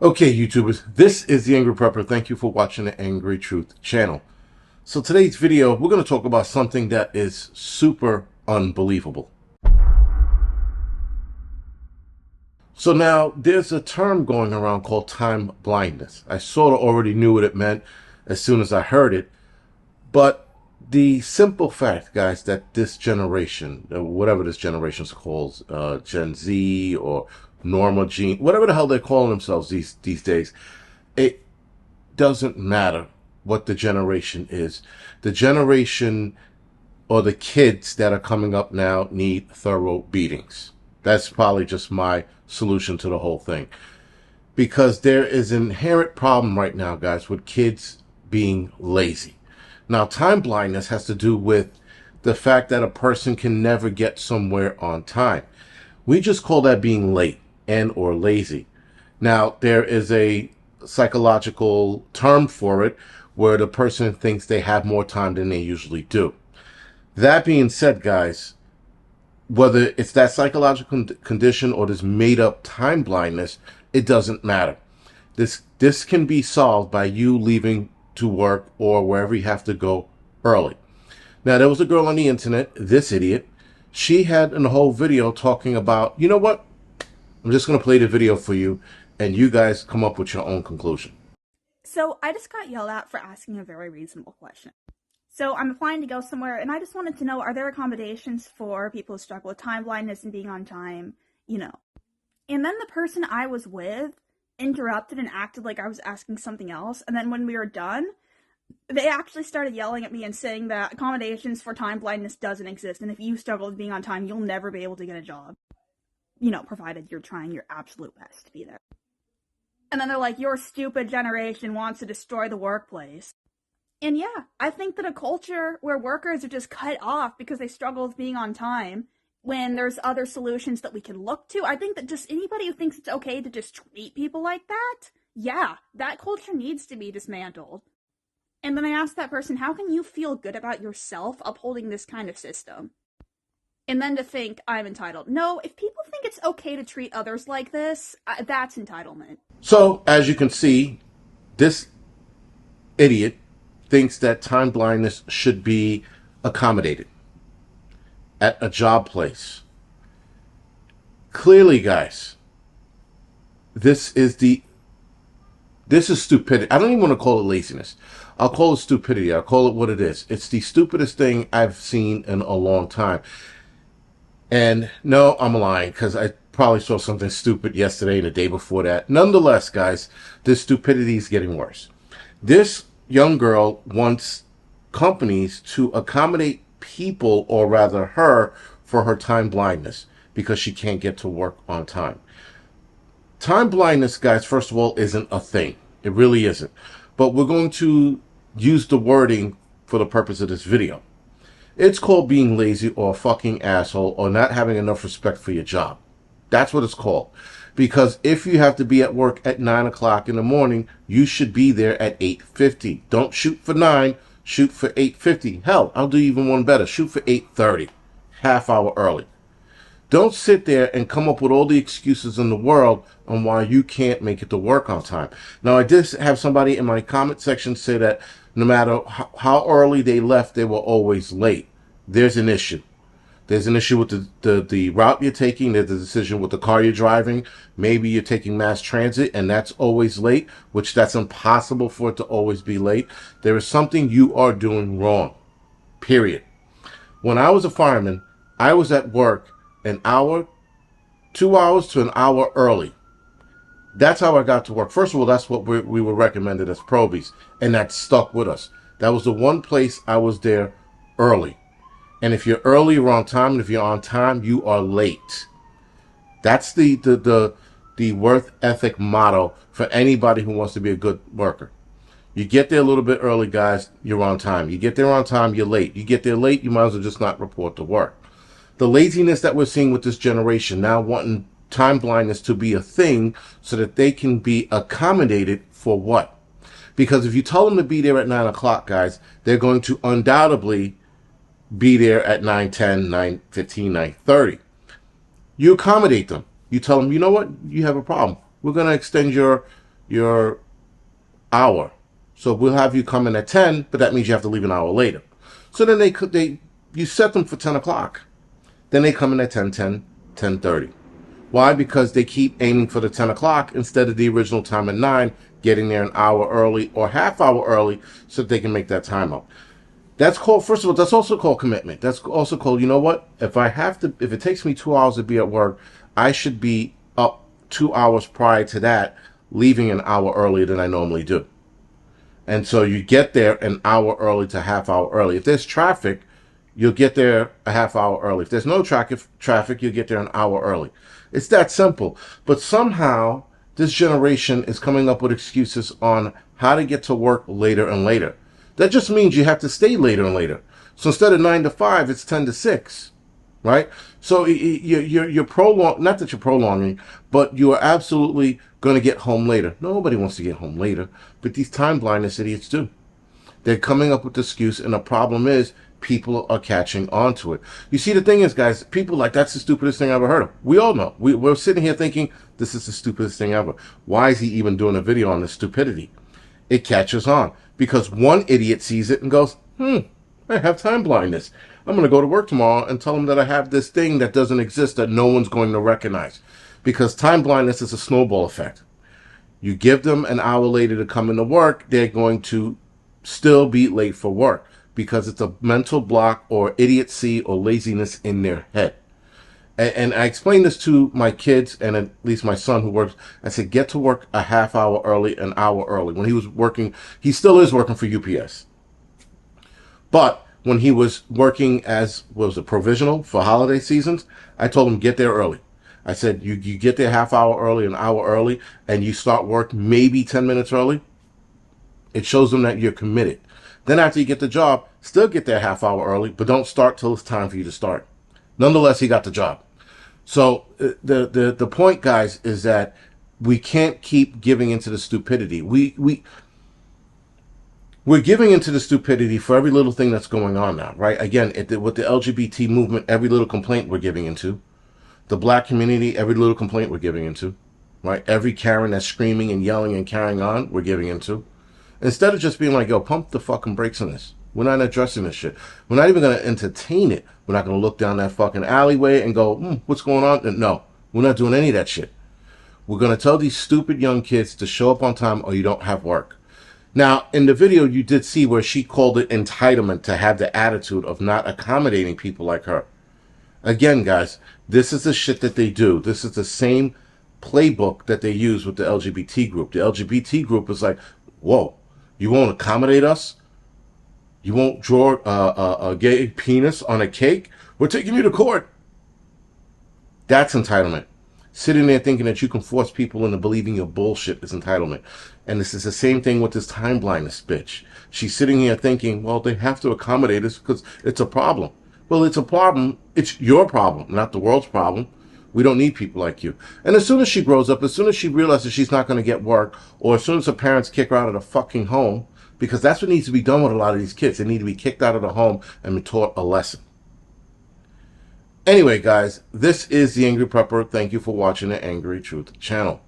Okay, YouTubers, this is the Angry Prepper. Thank you for watching the Angry Truth channel. So today's video, we're going to talk about something that is super unbelievable. So now, there's a term going around called time blindness. I sort of already knew what it meant as soon as I heard it, but the simple fact, guys, that this generation, whatever this generation is called, Gen Z or Norma Gene, whatever the hell they're calling themselves these days, it doesn't matter what the generation is. The generation or the kids that are coming up now need thorough beatings. That's probably just my solution to the whole thing. Because there is an inherent problem right now, guys, with kids being lazy. Now, time blindness has to do with the fact that a person can never get somewhere on time. We just call that being late and or lazy. Now, there is a psychological term for it where the person thinks they have more time than they usually do. That being said, guys, whether it's that psychological condition or this made up time blindness, it doesn't matter. This can be solved by you leaving to work or wherever you have to go early. Now, there was a girl on the internet, this idiot. She had a whole video talking about, you know what? I'm just going to play the video for you, and you guys come up with your own conclusion. So I just got yelled at for asking a very reasonable question. So I'm applying to go somewhere, and I just wanted to know, are there accommodations for people who struggle with time blindness and being on time, And then the person I was with interrupted and acted like I was asking something else, and then when we were done, they actually started yelling at me and saying that accommodations for time blindness doesn't exist, and if you struggle with being on time, you'll never be able to get a job. Provided you're trying your absolute best to be there. And then they're like, your stupid generation wants to destroy the workplace. And yeah, I think that a culture where workers are just cut off because they struggle with being on time, when there's other solutions that we can look to, I think that just anybody who thinks it's okay to just treat people like that, yeah, that culture needs to be dismantled. And then I asked that person, how can you feel good about yourself upholding this kind of system? And then to think I'm entitled. No, if people think it's okay to treat others like this, that's entitlement. So, as you can see, this idiot thinks that time blindness should be accommodated at a job place. Clearly, guys, this is stupidity. I don't even want to call it laziness. I'll call it stupidity. I'll call it what it is. It's the stupidest thing I've seen in a long time. And no, I'm lying, because I probably saw something stupid yesterday and the day before that. Nonetheless, guys, this stupidity is getting worse. This young girl wants companies to accommodate people, or rather her, for her time blindness because she can't get to work on time. Time blindness, guys, first of all, isn't a thing. It really isn't. But we're going to use the wording for the purpose of this video. It's called being lazy or a fucking asshole or not having enough respect for your job. That's what it's called. Because if you have to be at work at 9 o'clock in the morning, you should be there at 8:50. Don't shoot for 9, shoot for 8:50. Hell, I'll do even one better. Shoot for 8:30, half hour early. Don't sit there and come up with all the excuses in the world on why you can't make it to work on time. Now, I did have somebody in my comment section say that no matter how early they left, they were always late. There's an issue. There's an issue with the route you're taking. There's a decision with the car you're driving. Maybe you're taking mass transit and that's always late, which that's impossible for it to always be late. There is something you are doing wrong, period. When I was a fireman, I was at work an hour, 2 hours to an hour early. That's how I got to work. First of all, that's what we were recommended as probies, and that stuck with us. That was the one place I was there early. And if you're early, you're on time, and if you're on time, you are late. That's the work ethic motto for anybody who wants to be a good worker. You get there a little bit early, guys, you're on time. You get there on time, you're late. You get there late, you might as well just not report to work. The laziness that we're seeing with this generation, now wanting time blindness to be a thing so that they can be accommodated for what? Because if you tell them to be there at 9 o'clock, guys, they're going to undoubtedly be there at 9:10, 9:15, 9:30. You accommodate them. You tell them, you know what? You have a problem. We're going to extend your your hour. So we'll have you come in at 10, but that means you have to leave an hour later. So then you set them for 10 o'clock. Then they come in at 10:10, 10:30. Why? Because they keep aiming for the 10 o'clock instead of the original time at 9, getting there an hour early or half hour early so that they can make that time up. That's called, first of all, that's also called commitment. That's also called, you know what? If it takes me 2 hours to be at work, I should be up 2 hours prior to that, leaving an hour earlier than I normally do. And so you get there an hour early to half hour early. If there's traffic, you'll get there a half hour early. If there's no traffic, you'll get there an hour early. It's that simple. But somehow, this generation is coming up with excuses on how to get to work later and later. That just means you have to stay later and later. So instead of 9 to 5, it's 10 to 6, right? So you're not that you're prolonging, but you are absolutely going to get home later. Nobody wants to get home later, but these time blindness idiots do. They're coming up with the excuse, and the problem is people are catching on to it. You see, the thing is, guys, people like, that's the stupidest thing I ever heard of. We all know. We're sitting here thinking, this is the stupidest thing ever. Why is he even doing a video on this stupidity? It catches on because one idiot sees it and goes, I have time blindness. I'm going to go to work tomorrow and tell them that I have this thing that doesn't exist that no one's going to recognize. Because time blindness is a snowball effect. You give them an hour later to come into work, they're going to still be late for work because it's a mental block or idiocy or laziness in their head. And I explained this to my kids and at least my son who works. I said, get to work a half hour early, an hour early. When he was working, he still is working for UPS. But when he was working as, was it, provisional for holiday seasons, I told him, get there early. I said, you get there half hour early, an hour early, and you start work maybe 10 minutes early. It shows them that you're committed. Then after you get the job, still get there half hour early, but don't start till it's time for you to start. Nonetheless, he got the job. So the point, guys, is that we can't keep giving into the stupidity. We're giving into the stupidity for every little thing that's going on now, right? Again, with the LGBT movement, every little complaint we're giving into. The black community, every little complaint we're giving into, right? Every Karen that's screaming and yelling and carrying on, we're giving into. Instead of just being like, yo, pump the fucking brakes on this. We're not addressing this shit. We're not even going to entertain it. We're not going to look down that fucking alleyway and go, what's going on? No, we're not doing any of that shit. We're going to tell these stupid young kids to show up on time or you don't have work. Now, in the video, you did see where she called it entitlement to have the attitude of not accommodating people like her. Again, guys, this is the shit that they do. This is the same playbook that they use with the LGBT group. The LGBT group is like, whoa, you won't accommodate us? You won't draw a gay penis on a cake? We're taking you to court. That's entitlement. Sitting there thinking that you can force people into believing your bullshit is entitlement. And this is the same thing with this time blindness bitch. She's sitting here thinking, well, they have to accommodate us because it's a problem. Well, it's a problem. It's your problem, not the world's problem. We don't need people like you. And as soon as she grows up, as soon as she realizes she's not going to get work, or as soon as her parents kick her out of the fucking home, because that's what needs to be done with a lot of these kids. They need to be kicked out of the home and be taught a lesson. Anyway, guys, this is The Angry Prepper. Thank you for watching the Angry Truth channel.